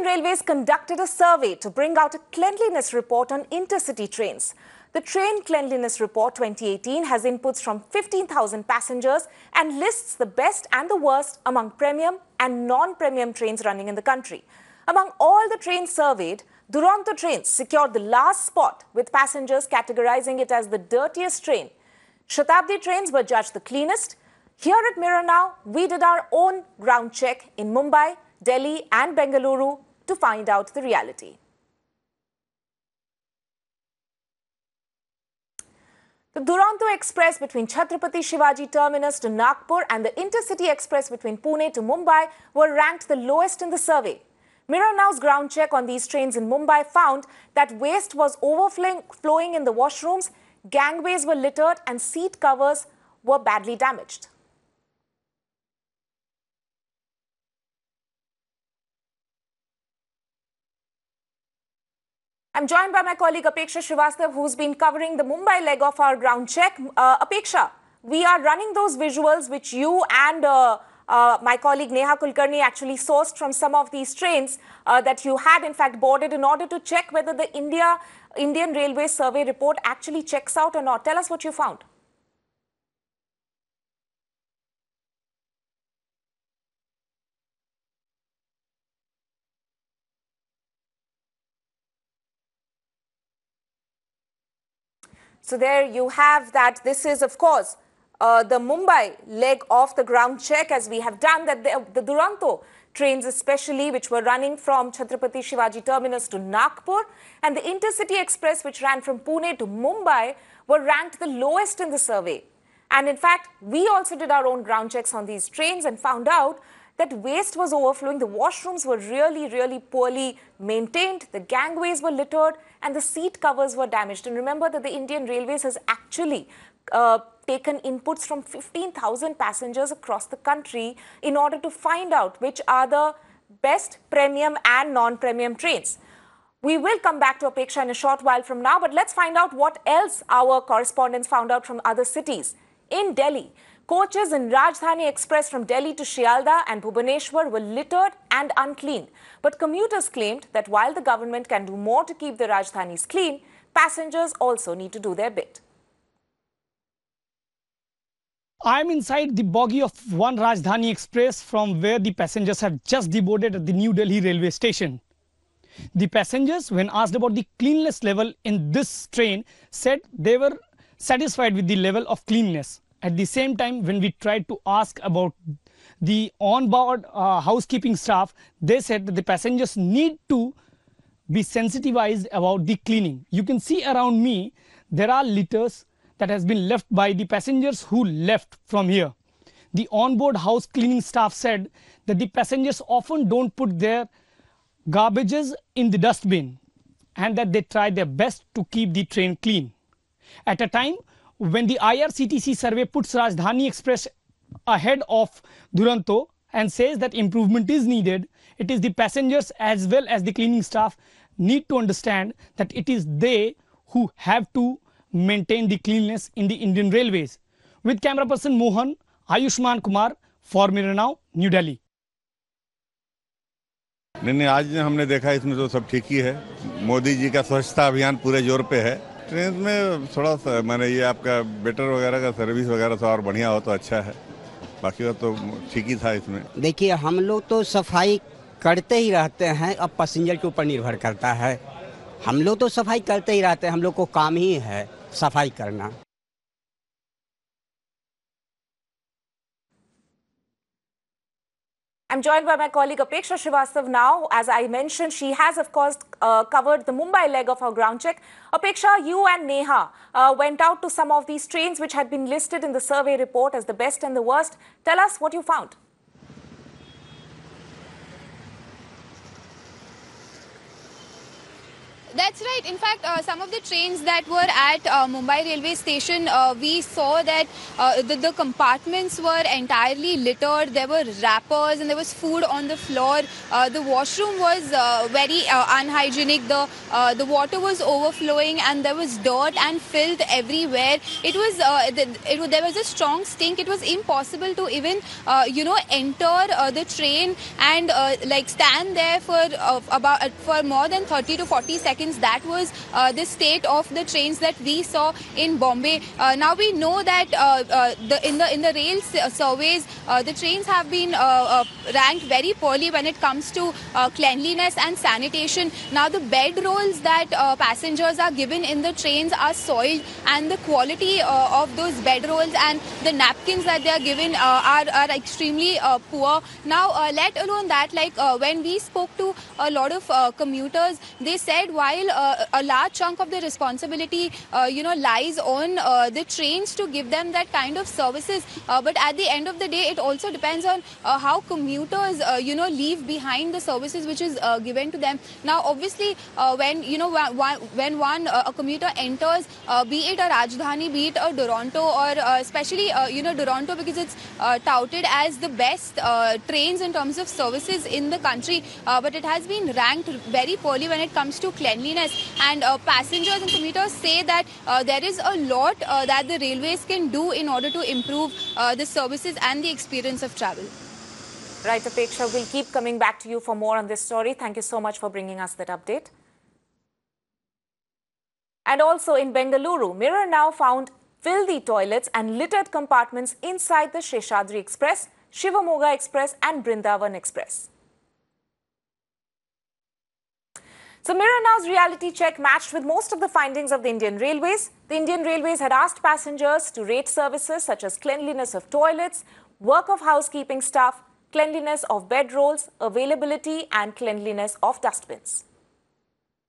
Indian Railways conducted a survey to bring out a cleanliness report on intercity trains. The Train Cleanliness Report 2018 has inputs from 15,000 passengers and lists the best and the worst among premium and non-premium trains running in the country. Among all the trains surveyed, Durobto trains secured the last spot, with passengers categorizing it as the dirtiest train. Shatabdi trains were judged the cleanest. Here at Mirror Now, we did our own ground check in Mumbai, Delhi and Bengaluru to find out the reality. The Durobto Express between Chhatrapati Shivaji Terminus to Nagpur and the Intercity Express between Pune to Mumbai were ranked the lowest in the survey. Mirror Now's ground check on these trains in Mumbai found that waste was overflowing in the washrooms, gangways were littered and seat covers were badly damaged. I'm joined by my colleague Apeksha Srivastav, who's been covering the Mumbai leg of our ground check. Apeksha, we are running those visuals which you and my colleague Neha Kulkarni actually sourced from some of these trains that you had in fact boarded in order to check whether the Indian Railways survey report actually checks out or not. Tell us what you found. So there you have that. This is, of course, the Mumbai leg of the ground check, as we have done, that the Durobto trains especially, which were running from Chhatrapati Shivaji Terminus to Nagpur, and the Intercity Express, which ran from Pune to Mumbai, were ranked the lowest in the survey. And in fact, we also did our own ground checks on these trains and found out that waste was overflowing. The washrooms were really poorly maintained. The gangways were littered and the seat covers were damaged. And remember that the Indian Railways has actually taken inputs from 15,000 passengers across the country in order to find out which are the best premium and non-premium trains. We will come back to Apeksha in a short while from now, but let's find out what else our correspondents found out from other cities. In Delhi, coaches in Rajdhani Express from Delhi to Shialda and Bhubaneswar were littered and unclean. But commuters claimed that while the government can do more to keep the Rajdhanis clean, passengers also need to do their bit. I'm inside the bogie of one Rajdhani Express from where the passengers have just deboarded at the New Delhi railway station. The passengers, when asked about the cleanliness level in this train, said they were satisfied with the level of cleanness. At the same time, when we tried to ask about the on-board housekeeping staff, they said that the passengers need to be sensitized about the cleaning. You can see around me, there are litters that has been left by the passengers who left from here. The on-board house cleaning staff said that the passengers often don't put their garbages in the dustbin and that they try their best to keep the train clean. At a time when the IRCTC survey puts Rajdhani Express ahead of Durobto and says that improvement is needed, it is the passengers as well as the cleaning staff need to understand that it is they who have to maintain the cleanliness in the Indian Railways. With camera person Mohan, Ayushman Kumar for Mirror Now, New Delhi. नहीं आज हमने देखा इसमें तो सब ठीक ही है. मोदी जी का स्वच्छता अभियान पूरे जोर पे है. ट्रेन में थोड़ा सा मैंने ये आपका बेटर वगैरह का सर्विस वगैरह तो और बढ़िया हो तो अच्छा है. बाकी का तो ठीक ही था इसमें. देखिए हम लोग तो सफाई करते ही रहते हैं. अब पैसेंजर के ऊपर निर्भर करता है. हम लोग तो सफाई करते ही रहते हैं. हम लोग को काम ही है सफाई करना. I'm joined by my colleague Apeksha Srivastav now. As I mentioned, she has, of course, covered the Mumbai leg of our ground check. Apeksha, you and Neha went out to some of these trains which had been listed in the survey report as the best and the worst. Tell us what you found. That's right. In fact, some of the trains that were at Mumbai railway station, we saw that the compartments were entirely littered. There were wrappers and there was food on the floor. The washroom was very unhygienic. The water was overflowing and there was dirt and filth everywhere. It was there was a strong stink. It was impossible to even enter the train and like stand there for more than 30 to 40 seconds. That was the state of the trains that we saw in Bombay. Now we know that in the rail surveys, the trains have been ranked very poorly when it comes to cleanliness and sanitation. Now the bed rolls that passengers are given in the trains are soiled, and the quality of those bed rolls and the napkins that they are given are extremely poor. Now let alone that, like when we spoke to a lot of commuters, they said while a large chunk of the responsibility lies on the trains to give them that kind of services, but at the end of the day it also depends on how commuters leave behind the services which is given to them. Now obviously when a commuter enters, be it a Rajdhani, be it a Duronto, or especially Duronto, because it's touted as the best trains in terms of services in the country, but it has been ranked very poorly when it comes to cleanliness. And passengers and commuters say that there is a lot that the railways can do in order to improve the services and the experience of travel. Right, Apeksha, we'll keep coming back to you for more on this story. Thank you so much for bringing us that update. And also in Bengaluru, Mirror Now found filthy toilets and littered compartments inside the Sheshadri Express, Shivamoga Express and Brindavan Express. So Mirror Now's reality check matched with most of the findings of the Indian Railways. The Indian Railways had asked passengers to rate services such as cleanliness of toilets, work of housekeeping staff, cleanliness of bed rolls, availability and cleanliness of dustbins.